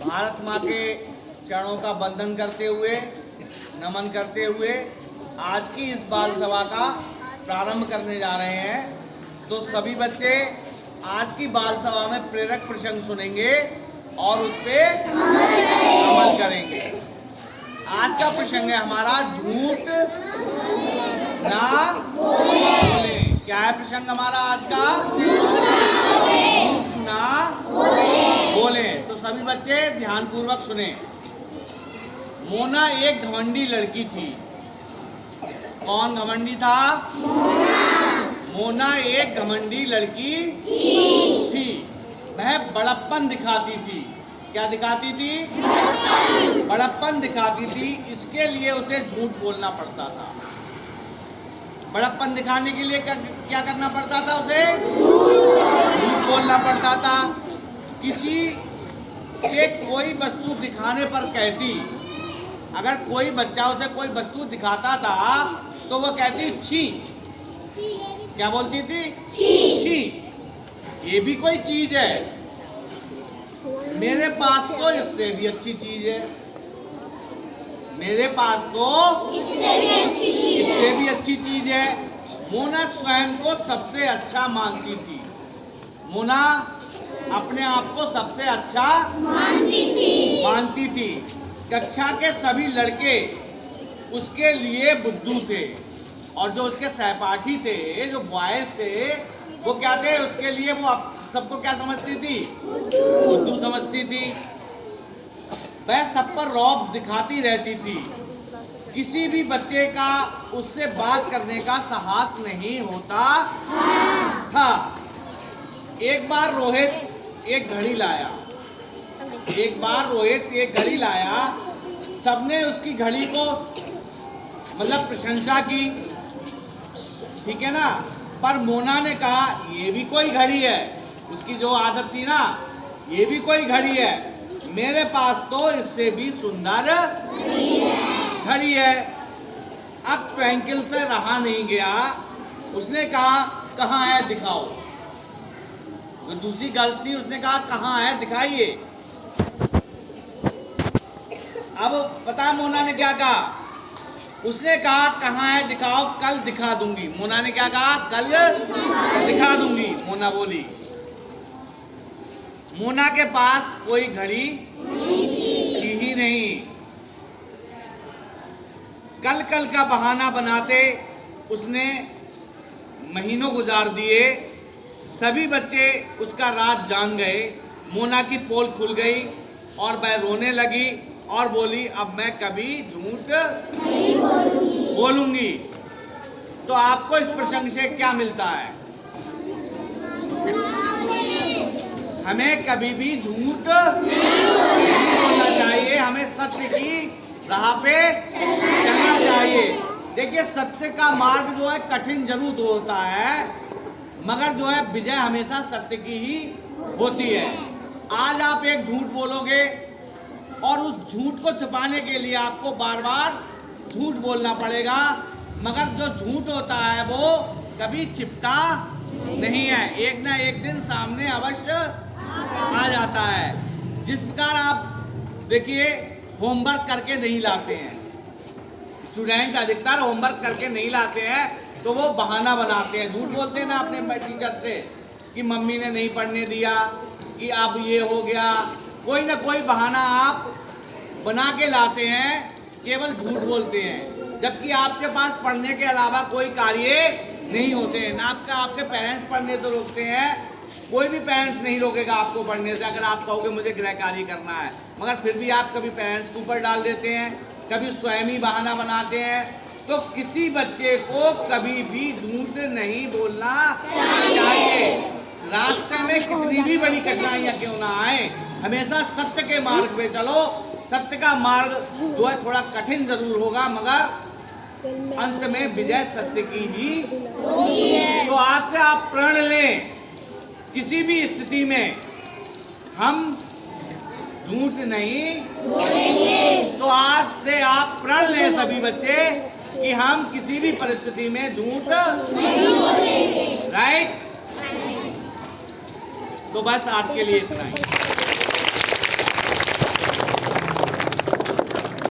भारत माँ के चरणों का वंदन करते हुए, नमन करते हुए आज की इस बाल सभा का प्रारंभ करने जा रहे हैं। तो सभी बच्चे आज की बाल सभा में प्रेरक प्रसंग सुनेंगे और उस पर अमल करेंगे। आज का प्रसंग है हमारा झूठ ना बोले। क्या है प्रसंग हमारा आज का? झूठ ना बोले। तो सभी बच्चे ध्यान पूर्वक सुने। मोना एक घमंडी लड़की थी। कौन घमंडी था? मोना एक घमंडी लड़की थी। वह बड़प्पन दिखाती थी। क्या दिखाती थी? बड़प्पन दिखाती थी। इसके लिए उसे झूठ बोलना पड़ता था। बड़प्पन दिखाने के लिए क्या करना पड़ता था? उसे झूठ बोलना पड़ता था। किसी के कोई वस्तु दिखाने पर कहती, अगर कोई बच्चा उसे कोई वस्तु दिखाता था तो वो कहती छी। क्या बोलती थी? छी। ये भी कोई चीज है, मेरे पास तो इससे भी अच्छी चीज है। मेरे पास तो इससे भी अच्छी चीज है। मोना स्वयं को सबसे अच्छा मानती थी। मोना अपने आप को सबसे अच्छा मानती थी। कक्षा के सभी लड़के उसके लिए बुद्धू थे और जो उसके सहपाठी थे, जो बॉयज थे, वो क्या थे? उसके लिए वो सबको क्या समझती थी? बुद्धू समझती थी। वह सब पर रौब दिखाती रहती थी। किसी भी बच्चे का उससे बात करने का साहस नहीं होता था। एक बार रोहित एक घड़ी लाया। सबने उसकी घड़ी को मतलब प्रशंसा की, ठीक है ना। पर मोना ने कहा ये भी कोई घड़ी है। उसकी जो आदत थी ना, ये भी कोई घड़ी है, मेरे पास तो इससे भी सुंदर घड़ी है। अब ट्विंकल से रहा नहीं गया। उसने कहा कहाँ है दिखाओ। जो दूसरी गर्ल्स थी उसने कहा कहाँ है दिखाइए। अब पता मोना ने क्या कहा? उसने कहा कहाँ है दिखाओ, कल दिखा दूंगी। मोना ने क्या कहा? कल दिखा दूंगी, मोना बोली। मोना के पास कोई घड़ी थी ही नहीं। कल का बहाना बनाते उसने महीनों गुजार दिए। सभी बच्चे उसका राज जान गए। मोना की पोल खुल गई और वह रोने लगी और बोली अब मैं कभी झूठ नहीं बोलूंगी। तो आपको इस प्रसंग से क्या मिलता है? हमें कभी भी झूठ नहीं बोलना चाहिए। हमें सत्य की राह पे चलना चाहिए। देखिए, सत्य का मार्ग जो है कठिन जरूर होता है, मगर जो है विजय हमेशा सत्य की ही होती है। आज आप एक झूठ बोलोगे और उस झूठ को छुपाने के लिए आपको बार बार झूठ बोलना पड़ेगा, मगर जो झूठ होता है वो कभी छिपता नहीं है। एक ना एक दिन सामने अवश्य आ जाता है। जिस प्रकार आप देखिए होमवर्क करके नहीं लाते हैं, स्टूडेंट अधिकतर होमवर्क करके नहीं लाते हैं तो वो बहाना बनाते हैं, झूठ बोलते हैं ना अपने टीचर से कि मम्मी ने नहीं पढ़ने दिया, कि अब ये हो गया। कोई ना कोई बहाना आप बना के लाते हैं, केवल झूठ बोलते हैं, जबकि आपके पास पढ़ने के अलावा कोई कार्य नहीं होते हैं ना। आपके पेरेंट्स पढ़ने से रोकते हैं, कोई भी पेरेंट्स नहीं रोकेगा आपको पढ़ने से अगर आप कहोगे मुझे गृह कार्य करना है। मगर फिर भी आप कभी पेरेंट्स के ऊपर डाल देते हैं, कभी स्वयं ही बहाना बनाते हैं। तो किसी बच्चे को कभी भी झूठ नहीं बोलना चाहिए। रास्ते में कितनी भी बड़ी कठिनाइयां क्यों ना आए, हमेशा सत्य के मार्ग पे चलो। सत्य का मार्ग जो है थोड़ा कठिन जरूर होगा, मगर अंत में विजय सत्य की ही होगी। तो आज से आप प्रण लें, किसी भी स्थिति में हम झूठ नहीं बोलेंगे। तो आज से आप प्रण लें सभी बच्चे कि हम किसी भी परिस्थिति में झूठ नहीं बोलेंगे। राइट? तो बस आज के लिए इतना ही।